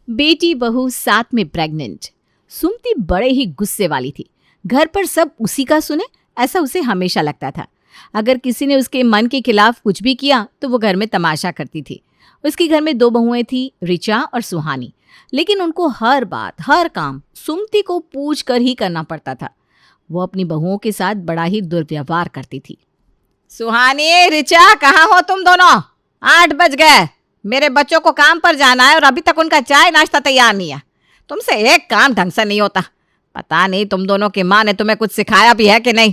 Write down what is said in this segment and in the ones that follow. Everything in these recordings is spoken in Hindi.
बेटी बहू साथ में प्रेग्नेंट। सुमति बड़े ही गुस्से वाली थी। घर पर सब उसी का सुने, ऐसा उसे हमेशा लगता था। अगर किसी ने उसके मन के खिलाफ कुछ भी किया तो वो घर में तमाशा करती थी। उसके घर में 2 बहुएं थी, ऋचा और सुहानी, लेकिन उनको हर बात, हर काम सुमति को पूछ कर ही करना पड़ता था। वो अपनी बहुओं के साथ बड़ा ही दुर्व्यवहार करती थी। सुहानी, ऋचा, कहाँ हो तुम दोनों? 8 बज गए। मेरे बच्चों को काम पर जाना है और अभी तक उनका चाय नाश्ता तैयार नहीं है। तुमसे एक काम ढंग से नहीं होता। पता नहीं तुम दोनों की माँ ने तुम्हें कुछ सिखाया भी है कि नहीं।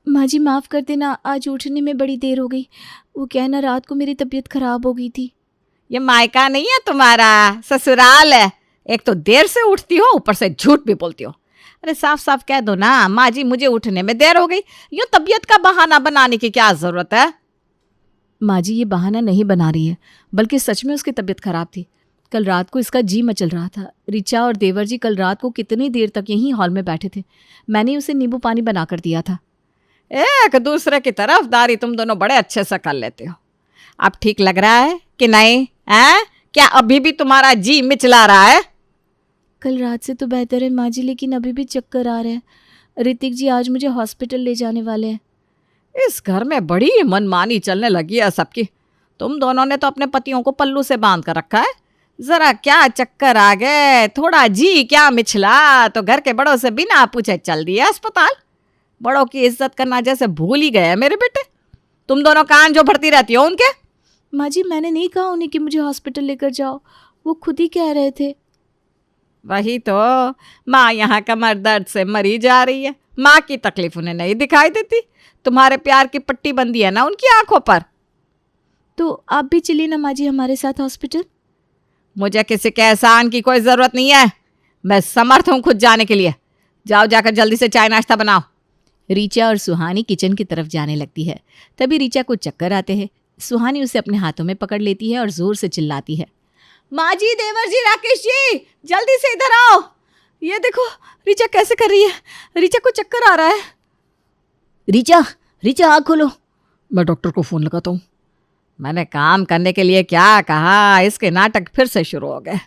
माँ जी माफ़ कर देना, आज उठने में बड़ी देर हो गई। वो क्या है ना, रात को मेरी तबीयत खराब हो गई थी। ये मायका नहीं है तुम्हारा, ससुराल है। एक तो देर से उठती हो, ऊपर से झूठ भी बोलती हो। अरे साफ साफ कह दो ना, माँ जी मुझे उठने में देर हो गई। यूँ तबीयत का बहाना बनाने की क्या जरूरत है? माँ जी ये बहाना नहीं बना रही है, बल्कि सच में उसकी तबीयत खराब थी। कल रात को इसका जी मचल रहा था। ऋचा और देवर जी कल रात को कितनी देर तक यहीं हॉल में बैठे थे। मैंने उसे नींबू पानी बना कर दिया था। एक दूसरे की तरफदारी तुम दोनों बड़े अच्छे से कर लेते हो। अब ठीक लग रहा है कि नहीं? है क्या अभी भी तुम्हारा जी मिचला रहा है? कल रात से तो बेहतर है माँ जी, लेकिन अभी भी चक्कर आ रहे हैं। ऋतिक जी आज मुझे हॉस्पिटल ले जाने वाले हैं। इस घर में बड़ी मनमानी चलने लगी है सबकी। तुम दोनों ने तो अपने पतियों को पल्लू से बांध कर रखा है। जरा क्या चक्कर आ गए, थोड़ा जी क्या मिचला तो घर के बड़ों से बिना पूछे चल दिया अस्पताल। बड़ों की इज्जत करना जैसे भूल ही गए मेरे बेटे। तुम दोनों कान जो भरती रहती हो उनके। माँ जी मैंने नहीं कहा उन्हें कि मुझे हॉस्पिटल लेकर जाओ, वो खुद ही कह रहे थे। वही तो, माँ यहाँ कमर दर्द से मरी जा रही है। माँ की तकलीफ उन्हें नहीं दिखाई देती। तुम्हारे प्यार की पट्टी बंदी है ना उनकी आंखों पर। तो आप भी चलिए ना माँ जी हमारे साथ हॉस्पिटल। मुझे किसी के एहसान की कोई ज़रूरत नहीं है। मैं समर्थ हूँ खुद जाने के लिए। जाओ, जाकर जल्दी से चाय नाश्ता बनाओ। ऋचा और सुहानी किचन की तरफ जाने लगती है। तभी ऋचा को चक्कर आते हैं। सुहानी उसे अपने हाथों में पकड़ लेती है और जोर से चिल्लाती है, माँ जी, देवर जी, राकेश जी, जल्दी से इधर आओ। ये देखो ऋचा कैसे कर रही है। ऋचा को चक्कर आ रहा है। ऋचा, ऋचा आँख खोलो। मैं डॉक्टर को फ़ोन लगाता हूँ। मैंने काम करने के लिए क्या कहा, इसके नाटक फिर से शुरू हो गए।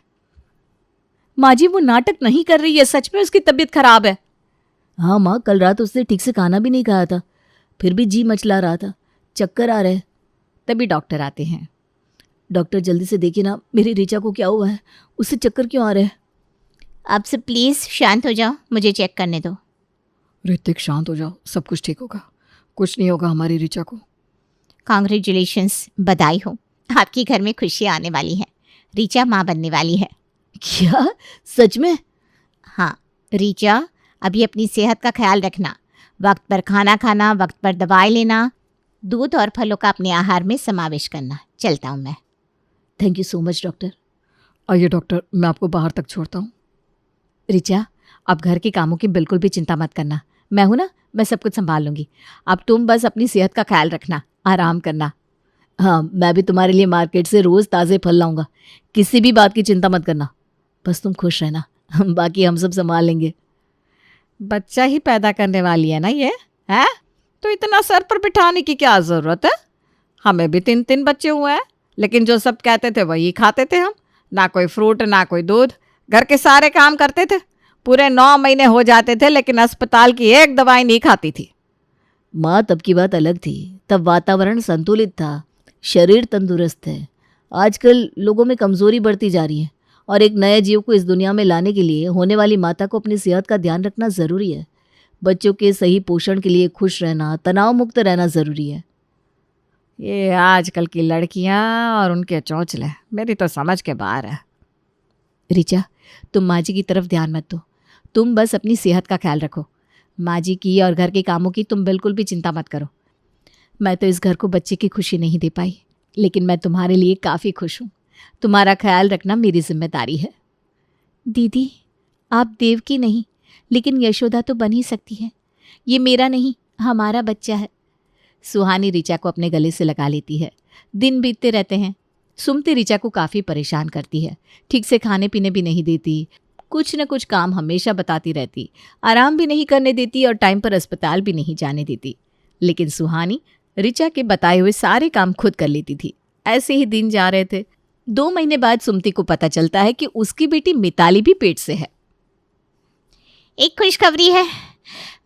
माँ जी वो नाटक नहीं कर रही है, सच में उसकी तबीयत खराब है। हाँ माँ, कल रात उसने ठीक से खाना भी नहीं खाया था, फिर भी जी मचला रहा था, चक्कर आ रहे। तभी डॉक्टर आते हैं। डॉक्टर जल्दी से देखिए ना, मेरी ऋचा को क्या हुआ है, उससे चक्कर क्यों आ रहे हैं? आप सब प्लीज़ शांत हो जाओ, मुझे चेक करने दो। ऋतिक शांत हो जाओ, सब कुछ ठीक होगा। कुछ नहीं होगा हमारी ऋचा को। कॉन्ग्रेचुलेशंस, बधाई हो, आपके घर में खुशियाँ आने वाली हैं। ऋचा माँ बनने वाली है। क्या सच में? हाँ ऋचा, अभी अपनी सेहत का ख्याल रखना। वक्त पर खाना खाना, वक्त पर दवाई लेना, दूध और फलों का अपने आहार में समावेश करना। चलता हूँ मैं। Thank you so much doctor. आइए डॉक्टर, मैं आपको बाहर तक छोड़ता हूँ। ऋचा, अब घर के कामों की बिल्कुल भी चिंता मत करना, मैं हूं ना, मैं सब कुछ संभाल लूंगी। अब तुम बस अपनी सेहत का ख्याल रखना, आराम करना। हाँ, मैं भी तुम्हारे लिए मार्केट से रोज़ ताज़े फल लाऊंगा, किसी भी बात की चिंता मत करना, बस तुम खुश रहना, बाकी हम सब संभाल लेंगे। बच्चा ही पैदा करने वाली है ना ये, है तो इतना सर पर बिठाने की क्या ज़रूरत है? हमें भी 3 बच्चे हुए हैं, लेकिन जो सब कहते थे वही खाते थे हम। ना कोई फ्रूट, ना कोई दूध, घर के सारे काम करते थे। पूरे 9 महीने हो जाते थे, लेकिन अस्पताल की एक दवाई नहीं खाती थी। माँ तब की बात अलग थी, तब वातावरण संतुलित था, शरीर तंदुरुस्त है। आजकल लोगों में कमज़ोरी बढ़ती जा रही है, और एक नए जीव को इस दुनिया में लाने के लिए होने वाली माता को अपनी सेहत का ध्यान रखना ज़रूरी है। बच्चों के सही पोषण के लिए खुश रहना, तनाव मुक्त रहना ज़रूरी है। ये आजकल की लड़कियां और उनके चौंचले मेरी तो समझ के बाहर है। ऋचा, तुम माँ जी की तरफ ध्यान मत दो, तुम बस अपनी सेहत का ख्याल रखो। माँ जी की और घर के कामों की तुम बिल्कुल भी चिंता मत करो। मैं तो इस घर को बच्चे की खुशी नहीं दे पाई, लेकिन मैं तुम्हारे लिए काफ़ी खुश हूँ। तुम्हारा ख्याल रखना मेरी जिम्मेदारी है। दीदी, आप देवकी नहीं, लेकिन यशोदा तो बन ही सकती है। ये मेरा नहीं, हमारा बच्चा है। सुहानी ऋचा को अपने गले से लगा लेती है। दिन बीतते रहते हैं। सुमति ऋचा को काफ़ी परेशान करती है, ठीक से खाने पीने भी नहीं देती, कुछ न कुछ काम हमेशा बताती रहती, आराम भी नहीं करने देती और टाइम पर अस्पताल भी नहीं जाने देती। लेकिन सुहानी ऋचा के बताए हुए सारे काम खुद कर लेती थी। ऐसे ही दिन जा रहे थे। 2 महीने बाद सुमति को पता चलता है कि उसकी बेटी मिताली भी पेट से है। एक खुशखबरी है,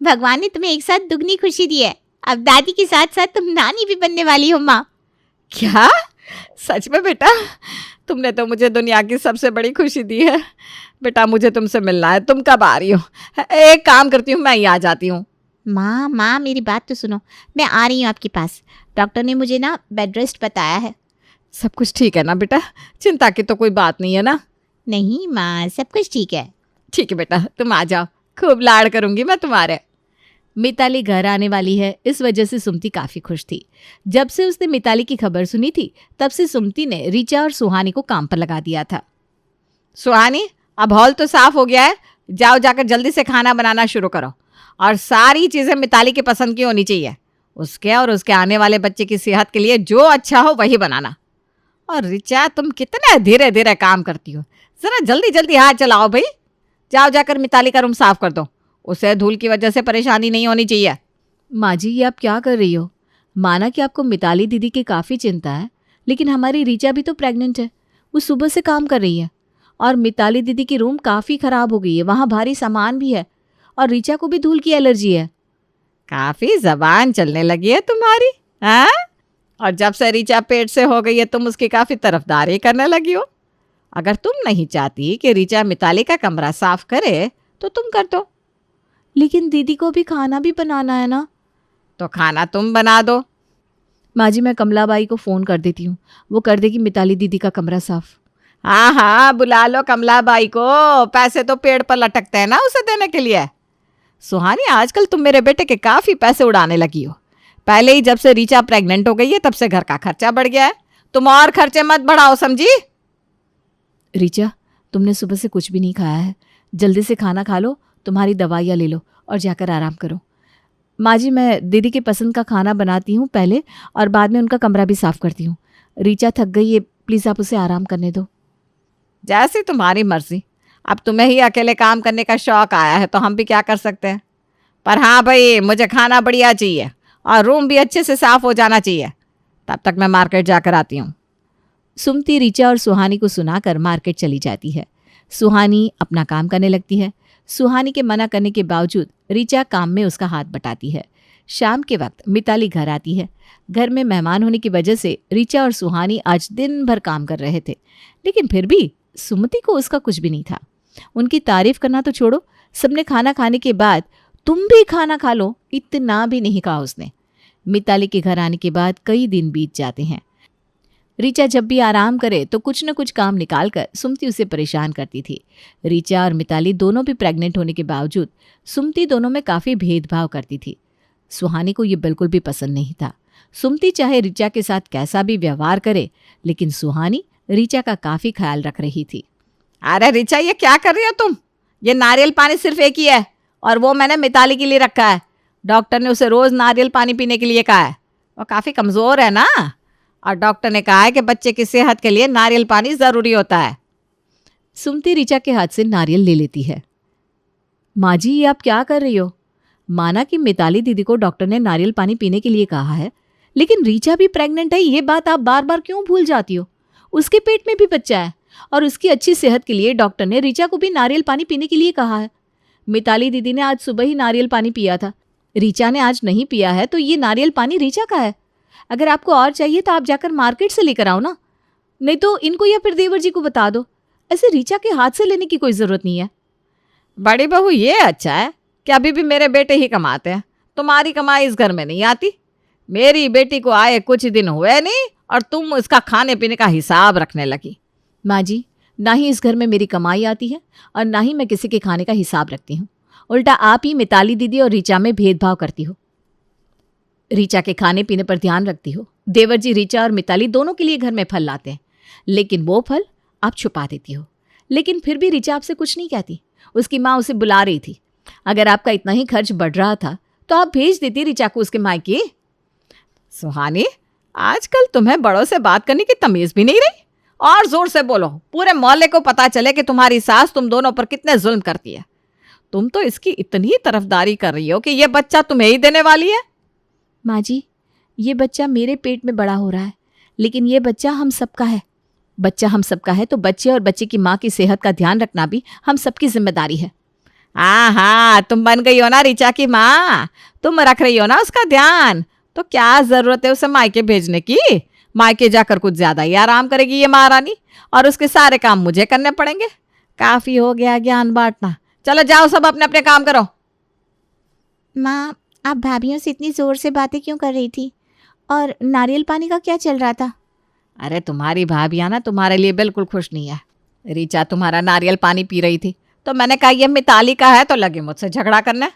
भगवान ने तुम्हें एक साथ दुगनी खुशी दी है। अब दादी के साथ साथ तुम नानी भी बनने वाली हो माँ। क्या? सच में बेटा? तुमने तो मुझे दुनिया की सबसे बड़ी खुशी दी है। बेटा मुझे तुमसे मिलना है, तुम कब आ रही हो? एक काम करती हूँ, मैं ही आ जाती हूँ। माँ मेरी बात तो सुनो, मैं आ रही हूँ आपके पास। डॉक्टर ने मुझे ना बेड रेस्ट बताया है। सब कुछ ठीक है ना बेटा? चिंता की तो कोई बात नहीं है ना? नहीं माँ, सब कुछ ठीक है। ठीक है बेटा, तुम आ जाओ, खूब लाड़ करूंगी मैं तुम्हारे। मिताली घर आने वाली है, इस वजह से सुमति काफी खुश थी। जब से उसने मिताली की खबर सुनी थी तब से सुमति ने ऋचा और सुहानी को काम पर लगा दिया था। सुहानी, अब हॉल तो साफ हो गया है, जाओ जाकर जल्दी से खाना बनाना शुरू करो और सारी चीजें मिताली की पसंद की होनी चाहिए। उसके और उसके आने वाले बच्चे की सेहत के लिए जो अच्छा हो वही बनाना। और ऋचा, तुम कितने धीरे धीरे काम करती हो, जरा जल्दी जल्दी हाथ चलाओ भाई। जाओ जाकर मिताली का रूम साफ कर दो, उसे धूल की वजह से परेशानी नहीं होनी चाहिए। माँ जी, ये आप क्या कर रही हो? माना कि आपको मिताली दीदी की काफ़ी चिंता है, लेकिन हमारी ऋचा भी तो प्रेग्नेंट है, वो सुबह से काम कर रही है। और मिताली दीदी की रूम काफ़ी ख़राब हो गई है, वहाँ भारी सामान भी है और ऋचा को भी धूल की एलर्जी है। काफ़ी जबान चलने लगी है तुम्हारी, हाँ? और जब से ऋचा पेट से हो गई है तुम उसकी काफ़ी तरफदारी करने लगी हो। अगर तुम नहीं चाहती कि ऋचा मिताली का कमरा साफ करे तो तुम कर दो। लेकिन दीदी को भी खाना भी बनाना है ना। तो खाना तुम बना दो। माँ जी, मैं कमलाबाई को फ़ोन कर देती हूँ, वो कर देगी मिताली दीदी का कमरा साफ। हाँ हाँ, बुला लो कमलाबाई को, पैसे तो पेड़ पर लटकते हैं ना उसे देने के लिए। सुहानी, आजकल तुम मेरे बेटे के काफ़ी पैसे उड़ाने लगी हो। पहले ही जब से ऋचा प्रेग्नेंट हो गई है तब से घर का खर्चा बढ़ गया है, तुम और खर्चे मत बढ़ाओ, समझी? ऋचा, तुमने सुबह से कुछ भी नहीं खाया है, जल्दी से खाना खा लो, तुम्हारी दवाइयाँ ले लो और जाकर आराम करो। माँ जी, मैं दीदी के पसंद का खाना बनाती हूँ पहले और बाद में उनका कमरा भी साफ करती हूँ। ऋचा थक गई है, प्लीज़ आप उसे आराम करने दो। जैसी तुम्हारी मर्जी। अब तुम्हें ही अकेले काम करने का शौक आया है तो हम भी क्या कर सकते हैं। पर हाँ भाई, मुझे खाना बढ़िया चाहिए और रूम भी अच्छे से साफ हो जाना चाहिए। तब तक मैं मार्केट जाकर आती हूँ। सुमति ऋचा और सुहानी को सुनाकर मार्केट चली जाती है। सुहानी अपना काम करने लगती है। सुहानी के मना करने के बावजूद ऋचा काम में उसका हाथ बटाती है। शाम के वक्त मिताली घर आती है। घर में मेहमान होने की वजह से ऋचा और सुहानी आज दिन भर काम कर रहे थे, लेकिन फिर भी सुमति को उसका कुछ भी नहीं था। उनकी तारीफ करना तो छोड़ो, सबने खाना खाने के बाद तुम भी खाना खा लो, इतना भी नहीं कहा उसने। मिताली के घर आने के बाद कई दिन बीत जाते हैं। ऋचा जब भी आराम करे तो कुछ न कुछ काम निकाल कर सुमति उसे परेशान करती थी। ऋचा और मिताली दोनों भी प्रेग्नेंट होने के बावजूद सुमति दोनों में काफ़ी भेदभाव करती थी। सुहानी को ये बिल्कुल भी पसंद नहीं था। सुमति चाहे ऋचा के साथ कैसा भी व्यवहार करे, लेकिन सुहानी ऋचा का काफ़ी ख्याल रख रही थी। अरे ऋचा, ये क्या कर रही हो तुम? ये नारियल पानी सिर्फ एक ही है और वो मैंने मिताली के लिए रखा है। डॉक्टर ने उसे रोज़ नारियल पानी पीने के लिए कहा है। वो काफ़ी कमज़ोर है ना, और डॉक्टर ने कहा है कि बच्चे की सेहत के लिए नारियल पानी ज़रूरी होता है। सुमति ऋचा के हाथ से नारियल ले लेती है। माँ जी, ये आप क्या कर रही हो? माना कि मिताली दीदी को डॉक्टर ने नारियल पानी पीने के लिए कहा है, लेकिन ऋचा भी प्रेग्नेंट है, ये बात आप बार बार क्यों भूल जाती हो? उसके पेट में भी बच्चा है और उसकी अच्छी सेहत के लिए डॉक्टर ने ऋचा को भी नारियल पानी पीने के लिए कहा है। मिताली दीदी ने आज सुबह ही नारियल पानी पिया था, ऋचा ने आज नहीं पिया है, तो ये नारियल पानी ऋचा का है। अगर आपको और चाहिए तो आप जाकर मार्केट से लेकर आओ ना, नहीं तो इनको या फिर देवर जी को बता दो। ऐसे ऋचा के हाथ से लेने की कोई ज़रूरत नहीं है। बड़ी बहू, ये अच्छा है कि अभी भी मेरे बेटे ही कमाते हैं, तुम्हारी कमाई इस घर में नहीं आती। मेरी बेटी को आए कुछ दिन हुए नहीं और तुम उसका खाने पीने का हिसाब रखने लगी। माँ जी, ना ही इस घर में मेरी कमाई आती है और ना ही मैं किसी के खाने का हिसाब रखती हूँ। उल्टा आप ही मिताली दीदी और ऋचा में भेदभाव करती हो। ऋचा के खाने पीने पर ध्यान रखती हो। देवर जी ऋचा और मिताली दोनों के लिए घर में फल लाते हैं, लेकिन वो फल आप छुपा देती हो। लेकिन फिर भी ऋचा आपसे कुछ नहीं कहती। उसकी माँ उसे बुला रही थी। अगर आपका इतना ही खर्च बढ़ रहा था तो आप भेज देती ऋचा को उसके मायके। सुहानी, आजकल तुम्हें बड़ों से बात करने की तमीज भी नहीं रही। और जोर से बोलो, पूरे मोहल्ले को पता चले कि तुम्हारी सास तुम दोनों पर कितने जुल्म करती है। तुम तो इसकी इतनी तरफदारी कर रही हो कि ये बच्चा तुम्हें ही देने वाली है। माँ जी, ये बच्चा मेरे पेट में बड़ा हो रहा है, लेकिन ये बच्चा हम सबका है। बच्चा हम सबका है तो बच्चे और बच्चे की माँ की सेहत का ध्यान रखना भी हम सबकी जिम्मेदारी है। हाँ हाँ, तुम बन गई हो ना ऋचा की माँ, तुम रख रही हो ना उसका ध्यान, तो क्या जरूरत है उसे मायके भेजने की। मायके जाकर कुछ ज्यादा ही आराम करेगी ये महारानी, और उसके सारे काम मुझे करने पड़ेंगे। काफी हो गया ज्ञान बांटना, चलो जाओ सब अपने अपने काम करो। माँ, आप भाभीयों से इतनी ज़ोर से बातें क्यों कर रही थी? और नारियल पानी का क्या चल रहा था? अरे तुम्हारी भाभियां ना तुम्हारे लिए बिल्कुल खुश नहीं है। ऋचा तुम्हारा नारियल पानी पी रही थी तो मैंने कहा ये मिताली का है, तो लगे मुझसे झगड़ा करने।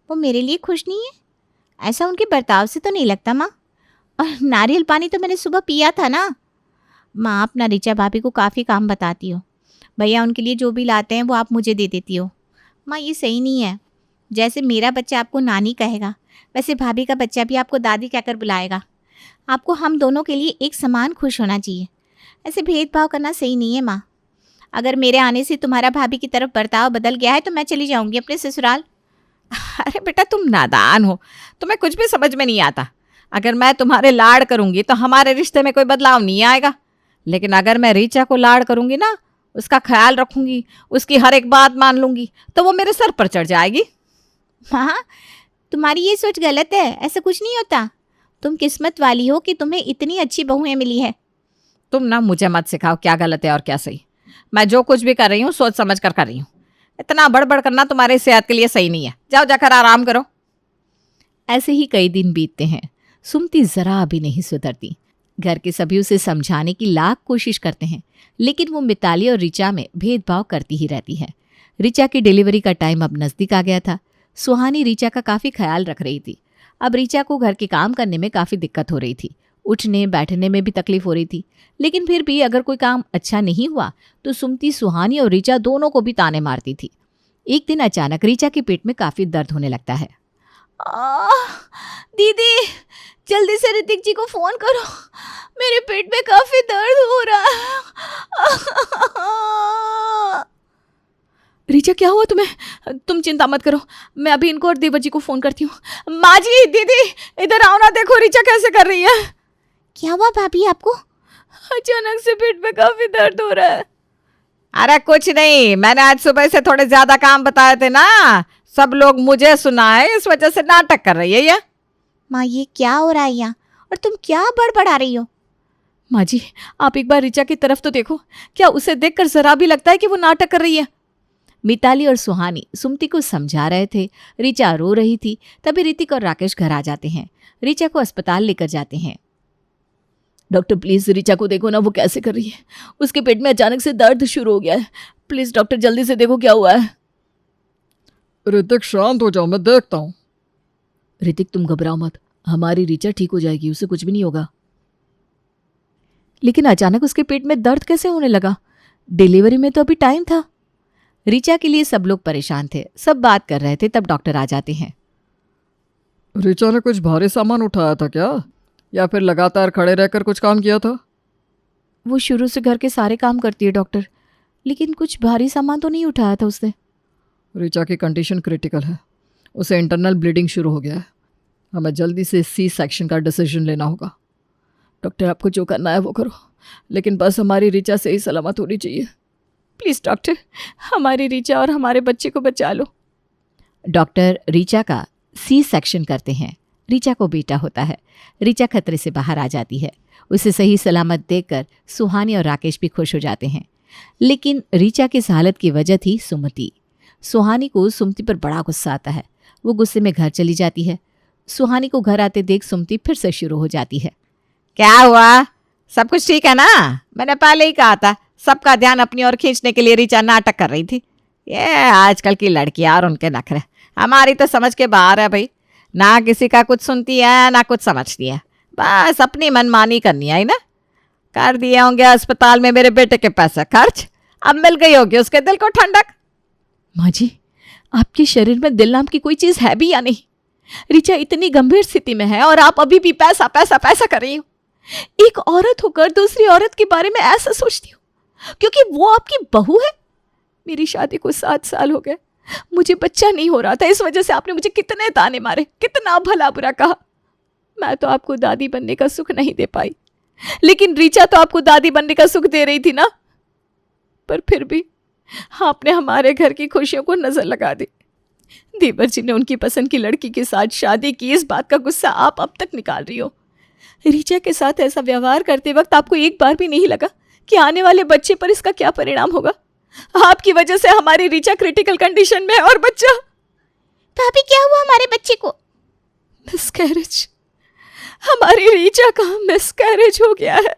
वो मेरे लिए खुश नहीं है? ऐसा उनके बर्ताव से तो नहीं लगता माँ। और नारियल पानी तो मैंने सुबह पिया था ना। माँ, अपना ऋचा भाभी को काफ़ी काम बताती हो। भैया उनके लिए जो भी लाते हैं वो आप मुझे दे देती हो। माँ, ये सही नहीं है। जैसे मेरा बच्चा आपको नानी कहेगा, वैसे भाभी का बच्चा भी आपको दादी कहकर बुलाएगा। आपको हम दोनों के लिए एक समान खुश होना चाहिए। ऐसे भेदभाव करना सही नहीं है माँ। अगर मेरे आने से तुम्हारा भाभी की तरफ बर्ताव बदल गया है तो मैं चली जाऊंगी अपने ससुराल। अरे बेटा तुम नादान हो, तुम्हें कुछ भी समझ में नहीं आता। अगर मैं तुम्हारे लाड़ करूंगी तो हमारे रिश्ते में कोई बदलाव नहीं आएगा, लेकिन अगर मैं ऋचा को लाड़ करूंगी ना, उसका ख्याल रखूंगी, उसकी हर एक बात मान लूंगी, तो वो मेरे सर पर चढ़ जाएगी। हाँ, तुम्हारी ये सोच गलत है। ऐसा कुछ नहीं होता। तुम किस्मत वाली हो कि तुम्हें इतनी अच्छी बहुएं मिली है। तुम ना मुझे मत सिखाओ क्या गलत है और क्या सही। मैं जो कुछ भी कर रही हूँ सोच समझ कर रही हूँ। इतना बड़बड़ करना तुम्हारी सेहत के लिए सही नहीं है। जाओ जाकर आराम करो। ऐसे ही कई दिन बीतते हैं। सुमति जरा भी नहीं सुधरती। घर के सभी उसे समझाने की लाख कोशिश करते हैं, लेकिन वो मिताली और ऋचा में भेदभाव करती ही रहती है। ऋचा की डिलीवरी का टाइम अब नजदीक आ गया था। सुहानी ऋचा का काफी ख्याल रख रही थी। अब ऋचा को घर के काम करने में काफी दिक्कत हो रही थी। उठने बैठने में भी तकलीफ हो रही थी, लेकिन फिर भी अगर कोई काम अच्छा नहीं हुआ तो सुमति सुहानी और ऋचा दोनों को भी ताने मारती थी। एक दिन अचानक ऋचा के पेट में काफी दर्द होने लगता है। दीदी, जल्दी से ऋतिक जी को फोन करो, मेरे पेट में काफी दर्द हो रहा है। ऋचा, क्या हुआ तुम्हें? तुम चिंता मत करो, मैं अभी इनको और देवर जी को फोन करती हूँ। माँ जी, दीदी इधर आओ ना, देखो ऋचा कैसे कर रही है। क्या हुआ भाभी आपको? अचानक से पेट में काफी दर्द हो रहा है। अरे कुछ नहीं, मैंने आज सुबह से थोड़े ज्यादा काम बताए थे ना, सब लोग मुझे सुना है, इस वजह से नाटक कर रही है ये। माँ, ये क्या हो रहा है यहाँ? और तुम क्या बड़बड़ा रही हो? माँ जी, आप एक बार ऋचा की तरफ तो देखो, क्या उसे देखकर जरा भी लगता है कि वो नाटक कर रही है? मिताली और सुहानी सुमति को समझा रहे थे। ऋचा रो रही थी। तभी ऋतिक और राकेश घर आ जाते हैं। ऋचा को अस्पताल लेकर जाते हैं। डॉक्टर प्लीज ऋचा को देखो ना, वो कैसे कर रही है। उसके पेट में अचानक से दर्द शुरू हो गया है। प्लीज डॉक्टर जल्दी से देखो क्या हुआ है। ऋतिक शांत हो जाओ, मैं देखता हूँ। ऋतिक तुम घबराओ मत, हमारी ऋचा ठीक हो जाएगी, उसे कुछ भी नहीं होगा। लेकिन अचानक उसके पेट में दर्द कैसे होने लगा? डिलीवरी में तो अभी टाइम था। ऋचा के लिए सब लोग परेशान थे। सब बात कर रहे थे, तब डॉक्टर आ जाते हैं। ऋचा ने कुछ भारी सामान उठाया था क्या, या फिर लगातार खड़े रहकर कुछ काम किया था? वो शुरू से घर के सारे काम करती है डॉक्टर, लेकिन कुछ भारी सामान तो नहीं उठाया था उसने। ऋचा की कंडीशन क्रिटिकल है, उसे इंटरनल ब्लीडिंग शुरू हो गया है। हमें जल्दी से सी सेक्शन का डिसीजन लेना होगा। डॉक्टर आपको जो करना है वो करो, लेकिन बस हमारी ऋचा सही सलामत होनी चाहिए। प्लीज़ डॉक्टर, हमारी ऋचा और हमारे बच्चे को बचा लो। डॉक्टर ऋचा का सी सेक्शन करते हैं। ऋचा को बेटा होता है। ऋचा खतरे से बाहर आ जाती है। उसे सही सलामत देखकर सुहानी और राकेश भी खुश हो जाते हैं। लेकिन ऋचा की इस हालत की वजह थी सुमति। सुहानी को सुमति पर बड़ा गुस्सा आता है। वो गुस्से में घर चली जाती है। सुहानी को घर आते देख सुमति फिर से शुरू हो जाती है। क्या हुआ, सब कुछ ठीक है ना? मैंने पहले ही कहा था, सबका ध्यान अपनी ओर खींचने के लिए ऋचा नाटक कर रही थी। ये आजकल की लड़कियां और उनके नखरे हमारी तो समझ के बाहर है भाई। ना किसी का कुछ सुनती है ना कुछ समझती है, बस अपनी मनमानी करनी है ना। कर दिए होंगे अस्पताल में मेरे बेटे के पैसे खर्च, अब मिल गई होगी उसके दिल को ठंडक। माँ जी, आपके शरीर में दिल नाम की कोई चीज है भी या नहीं? ऋचा इतनी गंभीर स्थिति में है और आप अभी भी पैसा पैसा पैसा कर रही हो। एक औरत होकर दूसरी औरत के बारे में ऐसा सोचती हो क्योंकि वो आपकी बहू है। मेरी शादी को 7 साल हो गए, मुझे बच्चा नहीं हो रहा था। इस वजह से आपने मुझे कितने ताने मारे, कितना भला बुरा कहा। मैं तो आपको दादी बनने का सुख नहीं दे पाई। लेकिन रीचा तो आपको दादी बनने का सुख दे रही थी ना। पर फिर भी आपने हमारे घर की खुशियों को नजर लगा दी। देवर जी ने उनकी पसंद की लड़की के साथ शादी की, इस बात का गुस्सा आप अब तक निकाल रही हो। रीचा के साथ ऐसा व्यवहार करते वक्त आपको एक बार भी नहीं लगा कि आने वाले बच्चे पर इसका क्या परिणाम होगा? आपकी वजह से हमारी रीचा क्रिटिकल कंडीशन में है और बच्चा। भाभी क्या हुआ हमारे बच्चे को? मिसकैरेज। हमारी रीचा का मिसकैरेज हो गया है।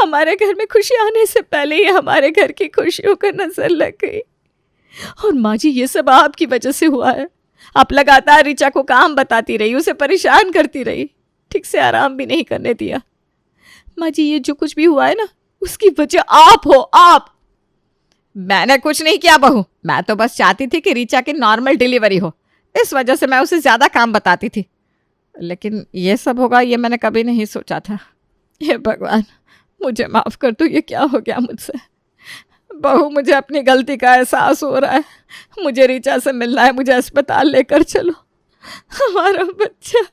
हमारे घर में खुशी आने से पहले ही हमारे घर की खुशियों को नजर लग गई। और माँ जी, ये सब आपकी वजह से हुआ है। आप लगातार रीचा को काम बताती रही, उसे परेशान करती रही, ठीक से आराम भी नहीं करने दिया। माँ जी, ये जो कुछ भी हुआ है ना, उसकी वजह आप हो, आप। मैंने कुछ नहीं किया बहू, मैं तो बस चाहती थी कि रीचा की नॉर्मल डिलीवरी हो, इस वजह से मैं उसे ज्यादा काम बताती थी। लेकिन ये सब होगा ये मैंने कभी नहीं सोचा था। हे भगवान, मुझे माफ कर दो, ये क्या हो गया मुझसे। बहू, मुझे अपनी गलती का एहसास हो रहा है। मुझे रीचा से मिलना है, मुझे अस्पताल लेकर चलो, हमारा बच्चा।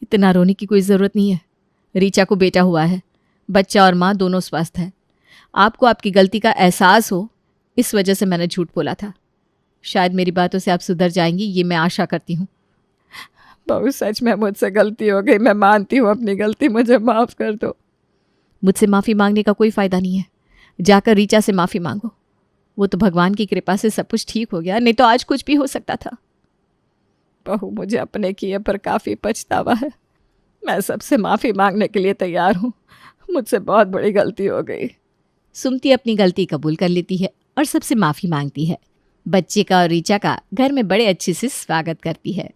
इतना रोने की कोई ज़रूरत नहीं है। रीचा को बेटा हुआ है, बच्चा और माँ दोनों स्वस्थ हैं। आपको आपकी गलती का एहसास हो, इस वजह से मैंने झूठ बोला था। शायद मेरी बातों से आप सुधर जाएंगी, ये मैं आशा करती हूँ। बहू, सच में मुझसे गलती हो गई, मैं मानती हूँ अपनी गलती, मुझे माफ़ कर दो। मुझसे माफ़ी मांगने का कोई फ़ायदा नहीं है। जाकर रीचा से माफ़ी मांगो। वो तो भगवान की कृपा से सब कुछ ठीक हो गया, नहीं तो आज कुछ भी हो सकता था। बहू, मुझे अपने किए पर काफ़ी पछतावा है। मैं सबसे माफ़ी मांगने के लिए तैयार हूँ। मुझसे बहुत बड़ी गलती हो गई। सुमति अपनी गलती कबूल कर लेती है और सबसे माफ़ी मांगती है। बच्चे का और रीचा का घर में बड़े अच्छे से स्वागत करती है।